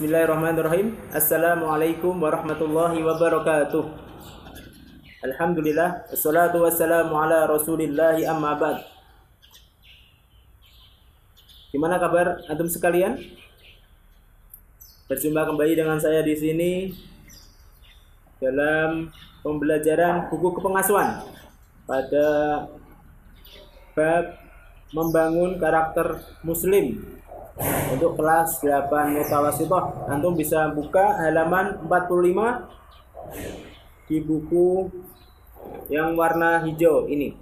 Bismillahirrahmanirrahim. Assalamualaikum warahmatullahi wabarakatuh. Alhamdulillah, wassalatu wassalamu ala rasulillahi amma ba'd. Gimana kabar antum sekalian? Berjumpa kembali dengan saya di sini dalam pembelajaran buku kepengasuhan pada bab membangun karakter muslim untuk kelas 8 mutawasithah. Antum bisa buka halaman 45 di buku yang warna hijau ini.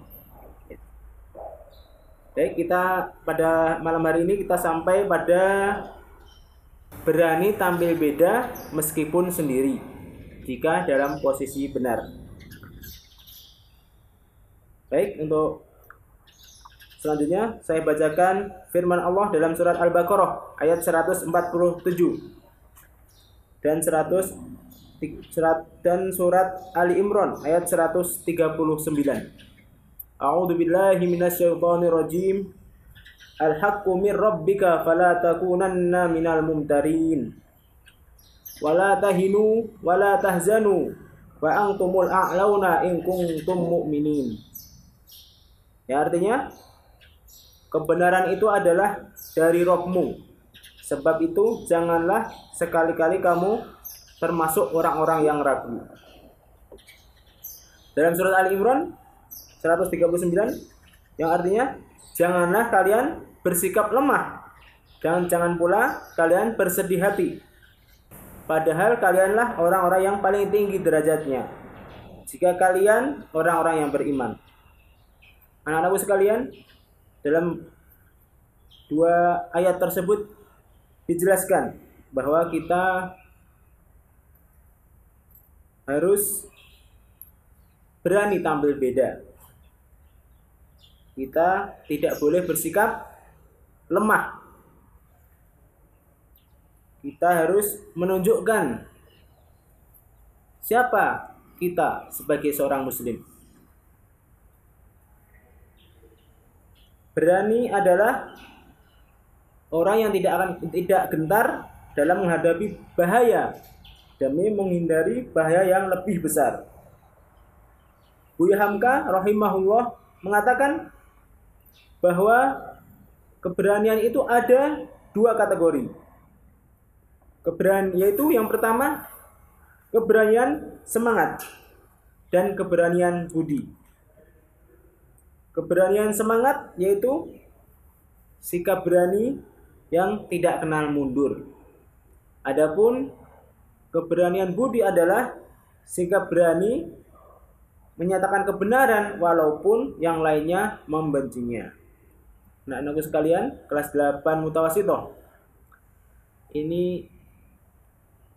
Baik, kita pada malam hari ini kita sampai pada berani tampil beda meskipun sendiri jika dalam posisi benar. Baik, untuk selanjutnya saya bacakan firman Allah dalam surat Al-Baqarah ayat 147 dan surat Ali Imran ayat 139. A'udzu billahi minasyaitonir rajim. Al-haqqu mir rabbika fala takunanna minal mumtarin. Wala tahinu wala tahzanu wa antumul a'launa in kuntum mu'minin. Ya, artinya kebenaran itu adalah dari Rabb-Mu. Sebab itu janganlah sekali-kali kamu termasuk orang-orang yang ragu. Dalam surat Ali Imran 139 yang artinya janganlah kalian bersikap lemah dan jangan pula kalian bersedih hati. Padahal kalianlah orang-orang yang paling tinggi derajatnya jika kalian orang-orang yang beriman. Anak-anakku sekalian, dalam dua ayat tersebut dijelaskan bahwa kita harus berani tampil beda. Kita tidak boleh bersikap lemah. Kita harus menunjukkan siapa kita sebagai seorang muslim. Berani adalah orang yang tidak gentar dalam menghadapi bahaya demi menghindari bahaya yang lebih besar. Buya Hamka rahimahullah mengatakan bahwa keberanian itu ada dua kategori. Yaitu yang pertama keberanian semangat dan keberanian budi. Keberanian semangat yaitu sikap berani yang tidak kenal mundur. Adapun keberanian budi adalah sikap berani menyatakan kebenaran walaupun yang lainnya membencinya. Nah, anak-anakku sekalian, kelas 8 mutawasithah ini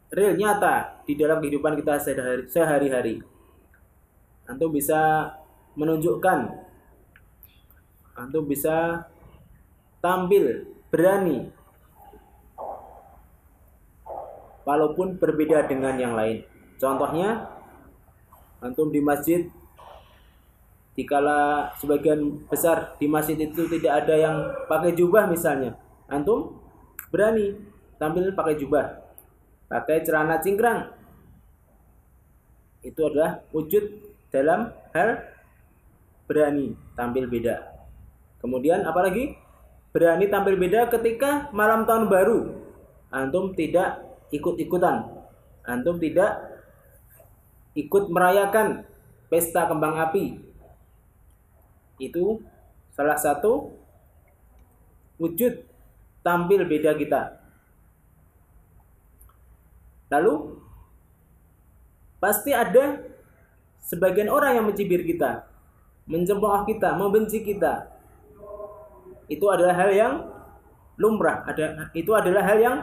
real nyata di dalam kehidupan kita sehari-hari. Antum bisa menunjukkan, antum bisa tampil berani walaupun berbeda dengan yang lain. Contohnya, antum di masjid, dikala sebagian besar di masjid itu tidak ada yang pakai jubah misalnya, antum berani tampil pakai jubah, pakai celana cingkrang. Itu adalah wujud dalam hal berani tampil beda. Kemudian apalagi berani tampil beda ketika malam tahun baru, antum tidak ikut-ikutan, antum tidak ikut merayakan pesta kembang api. Itu salah satu wujud tampil beda kita. Lalu pasti ada sebagian orang yang mencibir kita, mencemooh kita, membenci kita. Itu adalah hal yang lumrah, itu adalah hal yang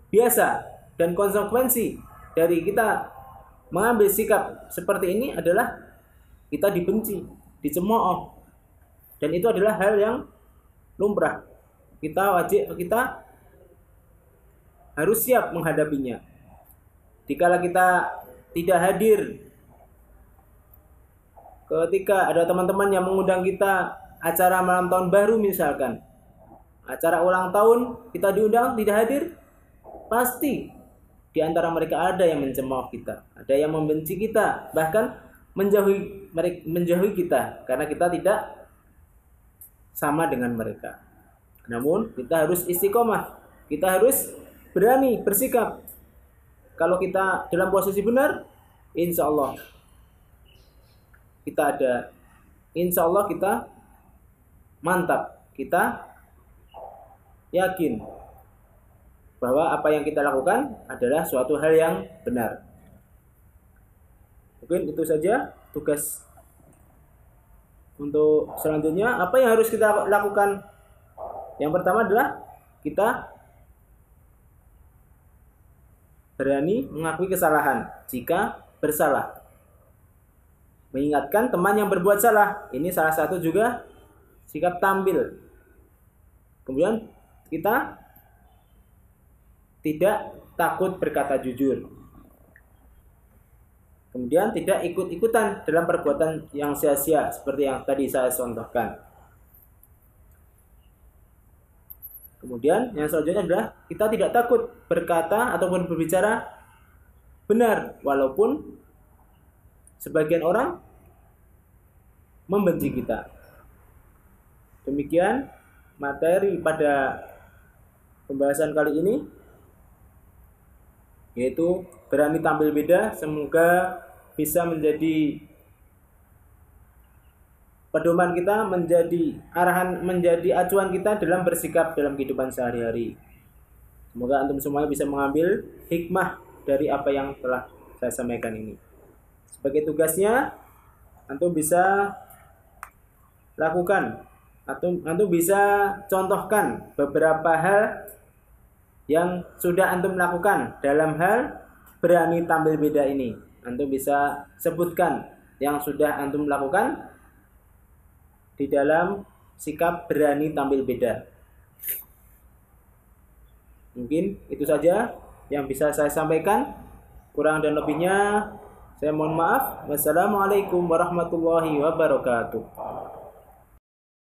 biasa, dan konsekuensi dari kita mengambil sikap seperti ini adalah kita dibenci, dicemooh, dan itu adalah hal yang lumrah. Kita harus siap menghadapinya. Dikala kita tidak hadir ketika ada teman-teman yang mengundang kita acara malam tahun baru misalkan, acara ulang tahun kita diundang tidak hadir, pasti di antara mereka ada yang mencemooh kita, ada yang membenci kita, bahkan menjauhi kita karena kita tidak sama dengan mereka. Namun kita harus istiqomah, kita harus berani bersikap. Kalau kita dalam posisi benar, insya Allah kita mantap, kita yakin bahwa apa yang kita lakukan adalah suatu hal yang benar. Mungkin itu saja tugas untuk selanjutnya. Apa yang harus kita lakukan? Yang pertama adalah kita berani mengakui kesalahan jika bersalah. Mengingatkan teman yang berbuat salah. Ini salah satu juga sikap tampil. Kemudian kita tidak takut berkata jujur. Kemudian tidak ikut-ikutan dalam perbuatan yang sia-sia seperti yang tadi saya contohkan. Kemudian yang selanjutnya adalah kita tidak takut berkata ataupun berbicara benar walaupun sebagian orang membenci kita. Demikian materi pada pembahasan kali ini, yaitu berani tampil beda. Semoga bisa menjadi pedoman kita, menjadi arahan, menjadi acuan kita dalam bersikap dalam kehidupan sehari-hari. Semoga antum semuanya bisa mengambil hikmah dari apa yang telah saya sampaikan ini. Sebagai tugasnya, antum bisa lakukan, antum bisa contohkan beberapa hal yang sudah antum lakukan dalam hal berani tampil beda ini. Antum bisa sebutkan yang sudah antum lakukan di dalam sikap berani tampil beda. Mungkin itu saja yang bisa saya sampaikan. Kurang dan lebihnya saya mohon maaf. Wassalamualaikum warahmatullahi wabarakatuh.